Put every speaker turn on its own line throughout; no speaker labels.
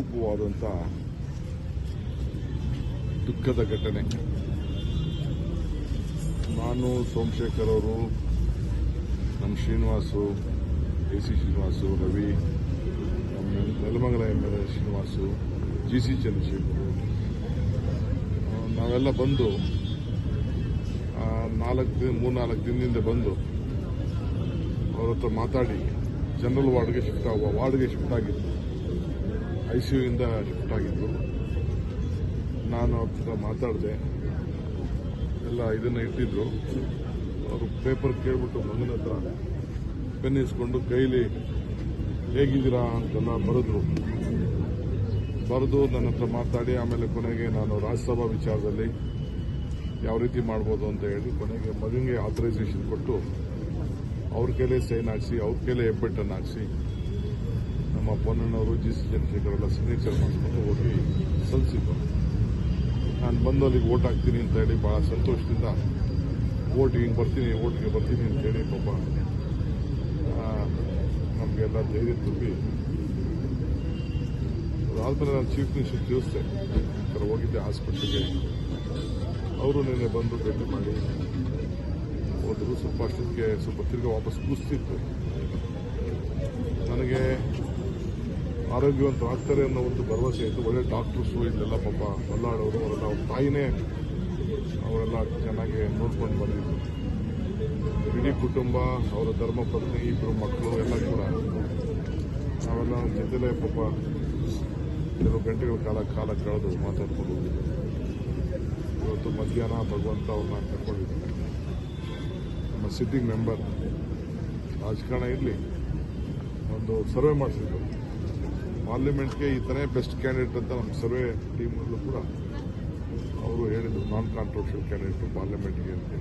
ಅಪರೂಪವಾದಂಥ ದುಃಖದ ಘಟನೆ. ನಾನು, ಸೋಮಶೇಖರ್ ಅವರು, ನಮ್ಮ ಶ್ರೀನಿವಾಸು, AC ಶ್ರೀನಿವಾಸು, ರವಿ, ನಮ್ಮ ನೆಲಮಂಗಲ MLA ಶ್ರೀನಿವಾಸು, GC ಚಂದ್ರಶೇಖರ್, ನಾವೆಲ್ಲ ಬಂದು 3-4 ದಿನದಿಂದ ಬಂದು ಅವ್ರ ಹತ್ರ ಮಾತಾಡಿ ಜನರಲ್ ವಾರ್ಡ್ಗೆ ಶಿಫ್ಟ್ ಆಗಿದ್ದು, ICU ಇಂದ ಶಿಫ್ಟ್ ಆಗಿದ್ದು. ನಾನು ಅವ್ರ ಹತ್ರ ಮಾತಾಡಿದೆ. ಎಲ್ಲ ಇದನ್ನು ಇಟ್ಟಿದ್ರು. ಅವರು ಪೇಪರ್ ಕೇಳ್ಬಿಟ್ಟು ಮಗನ ಹತ್ರ ಪೆನ್ ಇಸ್ಕೊಂಡು ಕೈಲಿ ಹೇಗಿದ್ದೀರಾ ಅಂತೆಲ್ಲ ಬರೆದು ನನ್ನ ಹತ್ರ ಮಾತಾಡಿ, ಆಮೇಲೆ ಕೊನೆಗೆ ನಾನು ರಾಜ್ಯಸಭಾ ವಿಚಾರದಲ್ಲಿ ಯಾವ ರೀತಿ ಮಾಡ್ಬೋದು ಅಂತ ಹೇಳಿ ಕೊನೆಗೆ ಮಗನಿಗೆ ಆಥರೈಸೇಷನ್ ಕೊಟ್ಟು ಅವ್ರ ಕೈಲೇ ಸೈನ್ ಹಾಕಿಸಿ, ಅವ್ರ ಕೈಲೇ ಹೆಬ್ಬೆಟ್ಟನ್ನು ಹಾಕಿಸಿ, ನಮ್ಮ ಪೊನ್ನಣ್ಣವರು, GC ಚಂದ್ರಶೇಖರ್ ಎಲ್ಲ ಸಿಗ್ನೇಚರ್ ಮಾಡಿಕೊಂಡು ಹೋಗಿ ಸಲ್ಲಿಸಿದ್ದು. ನಾನು ಬಂದು ಅಲ್ಲಿಗೆ ವೋಟ್ ಹಾಕ್ತೀನಿ ಅಂತ ಹೇಳಿ ಭಾಳ ಸಂತೋಷದಿಂದ ಓಟಿಗೆ ಬರ್ತೀನಿ ಅಂತ ಹೇಳಿ ಪಾಪ ನಮಗೆಲ್ಲ ಧೈರ್ಯ ತುಂಬಿ ಅದಾದ್ಮೇಲೆ ನಾನು ಚೀಫ್ ಮಿನಿಸ್ಟರ್ ತಿಳಿಸಿದೆ. ಹೋಗಿದ್ದೆ ಹಾಸ್ಪಿಟ್ಲಿಗೆ. ಅವರು ನಿನ್ನೆ ಬಂದು ಭೇಟಿ ಮಾಡಿ ಹೋದರು. ಅಷ್ಟೊತ್ತಿಗೆ ತಿರ್ಗಿ ವಾಪಸ್ ಕೂಸ್ತಿತ್ತು. ನನಗೆ ಆರೋಗ್ಯವಂತರಾಗ್ತಾರೆ ಅನ್ನೋ ಒಂದು ಭರವಸೆ ಇತ್ತು. ಒಳ್ಳೆ ಡಾಕ್ಟರ್ಸು ಇಲ್ಲೆಲ್ಲ ಪಾಪ ಮಲ್ಲಾಡವರು ಅವರೆಲ್ಲ ಅವ್ರ ತಾಯಿನೇ ಅವರೆಲ್ಲ ಚೆನ್ನಾಗಿ ನೋಡ್ಕೊಂಡು ಬಂದಿದ್ರು. ಇಡೀ ಕುಟುಂಬ, ಅವರ ಧರ್ಮಪತ್ನಿ, 2 ಮಕ್ಕಳು ಎಲ್ಲ ಕೂಡ ನಾವೆಲ್ಲ ಜೊತೆಲೇ ಪಾಪ ಕೆಲವು ಗಂಟೆಗಳ ಕಾಲ ಕಳೆದು ಮಾತಾಡ್ಕೊಂಡು ಹೋಗಿದ್ದೆ. ಇವತ್ತು ಮಧ್ಯಾಹ್ನ ಭಗವಂತ ಅವ್ರನ್ನ ಕರ್ಕೊಂಡಿದ್ದಾರೆ. ನಮ್ಮ ಸಿಟ್ಟಿಂಗ್ ಮೆಂಬರ್ ರಾಜಕಾರಣ ಇರಲಿ, ಒಂದು ಸರ್ವೆ ಮಾಡಿಸಿದ್ರು. ಪಾರ್ಲಿಮೆಂಟ್ಗೆ ಈತನೇ ಬೆಸ್ಟ್ ಕ್ಯಾಂಡಿಡೇಟ್ ಅಂತ ನಮ್ಮ ಸರ್ವೆ ಟೀಮಲ್ಲೂ ಕೂಡ ಅವರು ಹೇಳಿದ್ರು, ನಾನ್ ಕಾಂಟ್ರವರ್ಷಿಯಲ್ ಕ್ಯಾಂಡಿಡೇಟ್ ಪಾರ್ಲಿಮೆಂಟ್ಗೆ ಅಂತ.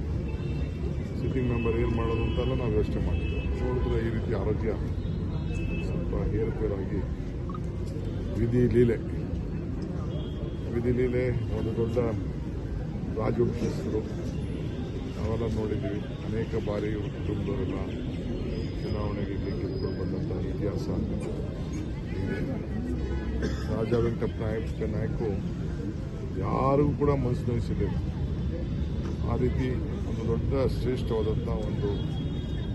ಸಿಟ್ಟಿಂಗ್ ಮೆಂಬರ್ ಏನು ಮಾಡೋದು ಅಂತೆಲ್ಲ ನಾವು ಯೋಚನೆ ಮಾಡಿದ್ವಿ. ನೋಡಿದ್ರೆ ಈ ರೀತಿ ಆರೋಗ್ಯ ಸ್ವಲ್ಪ ಏರುಪೇರಾಗಿ ವಿಧಿ ಲೀಲೆ ಒಂದು ದೊಡ್ಡ ರಾಜವಂಶಸ್ಥರು ನಾವೆಲ್ಲ ನೋಡಿದ್ವಿ. ಅನೇಕ ಬಾರಿ ಇವ್ರ ಕುಟುಂಬದವರೆಲ್ಲ ಚುನಾವಣೆಗೆ ಗೆದ್ದುಕೊಂಡು ಬಂದಂತಹ ಇತಿಹಾಸ. ರಾಜ ವೆಂಕಟಪ್ಪ ನಾಯಕು ಯಾರಿಗೂ ಕೂಡ ಮನಸ್ಸು ನೋಯಿಸಲಿಲ್ಲ. ಆ ರೀತಿ ಒಂದು ದೊಡ್ಡ ಶ್ರೇಷ್ಠವಾದಂಥ ಒಂದು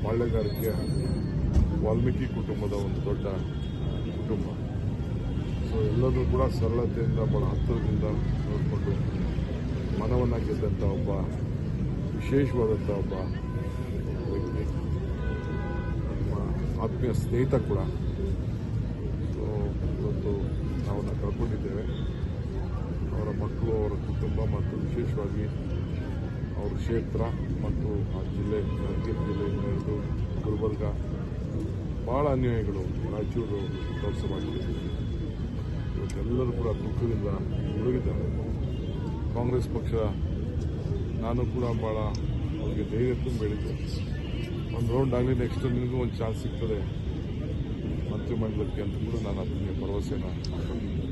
ಬಾಳ್ಯಗಾರಿಕೆಯ ವಾಲ್ಮೀಕಿ ಕುಟುಂಬದ ಒಂದು ದೊಡ್ಡ ಕುಟುಂಬ. ಸೊ ಎಲ್ಲರೂ ಕೂಡ ಸರಳತೆಯಿಂದ, ಬಹಳ ಹತ್ತಿರದಿಂದ ನೋಡಿಕೊಂಡು ಮನವನ್ನು ಗೆದ್ದಂಥ ಒಬ್ಬ ವಿಶೇಷವಾದಂಥ ಒಬ್ಬ ವ್ಯಕ್ತಿ, ನಮ್ಮ ಆತ್ಮೀಯ ಸ್ನೇಹಿತ ಕೂಡ. ಸೊ ಇವತ್ತು ನಾವನ್ನ ಕಳ್ಕೊಂಡಿದ್ದೇವೆ. ಅವರ ಮಕ್ಕಳು, ಅವರ ಕುಟುಂಬ ಮತ್ತು ವಿಶೇಷವಾಗಿ ಅವ್ರ ಕ್ಷೇತ್ರ ಮತ್ತು ಆ ಜಿಲ್ಲೆ, ಯಾದಗಿರಿ ಜಿಲ್ಲೆಯಿಂದ ಹಿಡಿದು ಗುಲ್ಬರ್ಗ, ಭಾಳ ಅನ್ಯಾಯಗಳು ರಾಯಚೂರು ಲೋಕಸಭಾ ಕ್ಷೇತ್ರದಲ್ಲಿ ಇವತ್ತೆಲ್ಲರೂ ಕೂಡ ದುಃಖದಿಂದ ಮುಳುಗಿದ್ದಾರೆ. ಕಾಂಗ್ರೆಸ್ ಪಕ್ಷ, ನಾನು ಕೂಡ ಭಾಳ ಅವರಿಗೆ ಧೈರ್ಯ ತುಂಬ ಹೇಳಿದ್ದೆ. ಒಂದು ರೌಂಡ್ ಆಗಲಿ, ನೆಕ್ಸ್ಟ್ ನಿಮಗೂ ಒಂದು ಚಾನ್ಸ್ ಸಿಗ್ತದೆ ಮಂತ್ರಿಮಂಡಲಕ್ಕೆ ಅಂತ ಕೂಡ ನಾನು ಅದಕ್ಕೆ ಭರವಸೆನ ಕೊಟ್ಟಿದ್ದೆ.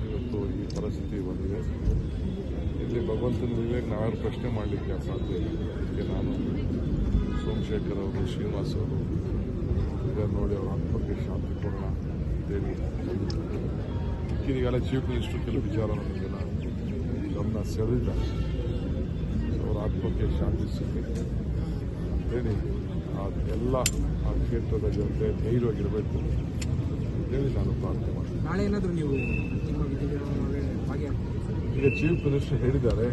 ಇವತ್ತು ಈ ಪರಿಸ್ಥಿತಿ ಬಂದಿದೆ. ಇಲ್ಲಿ ಭಗವಂತನ ವಿವೇಕ್ ನಾವ್ಯಾರು ಪ್ರಶ್ನೆ ಮಾಡಲಿಕ್ಕೆ ಸಾಧ್ಯ ಇಲ್ಲ. ಇದಕ್ಕೆ ನಾನು, ಸೋಮಶೇಖರ್ ಅವರು, ಶ್ರೀನಿವಾಸ್ ಅವರು ಇದನ್ನು ನೋಡಿ ಅವರ ಆತ್ಮಕ್ಕೆ ಶಾಂತಿ ಕೊಡೋಣ ಅಂತೇಳಿ ಈಗಾಗಲೇ ಚೀಫ್ ಮಿನಿಸ್ಟರ್ ಕೆಲವು ವಿಚಾರ ನಮಗೆಲ್ಲ ಗಮನ ಸೆಳೆದಿದ್ದಾರೆ. ಅವರ ಆತ್ಮಕ್ಕೆ ಶಾಂತಿ ಸಿಗಲಿ ಅಂತೇಳಿ ಎಲ್ಲ ಆ ಕ್ಷೇತ್ರದ ಜನತೆ ಧೈರ್ಯವಾಗಿರಬೇಕು ಅಂತೇಳಿ ನಾನು ಪ್ರಾರ್ಥನೆ ಮಾಡ್ತೀನಿ.
ನಾಳೆ ಏನಾದರೂ ನೀವು
ಈಗ ಚೀಫ್ ಮಿನಿಸ್ಟರ್ ಹೇಳಿದ್ದಾರೆ.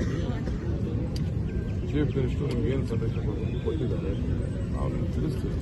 ಚೀಫ್ ಮಿನಿಸ್ಟರ್ ನಿಮ್ಗೇನು ಸಂದೇಶ ಕೊಟ್ಟಿದ್ದಾರೆ ನಾವು ನಿಮ್ಗೆ ತಿಳಿಸ್ತೀವಿ.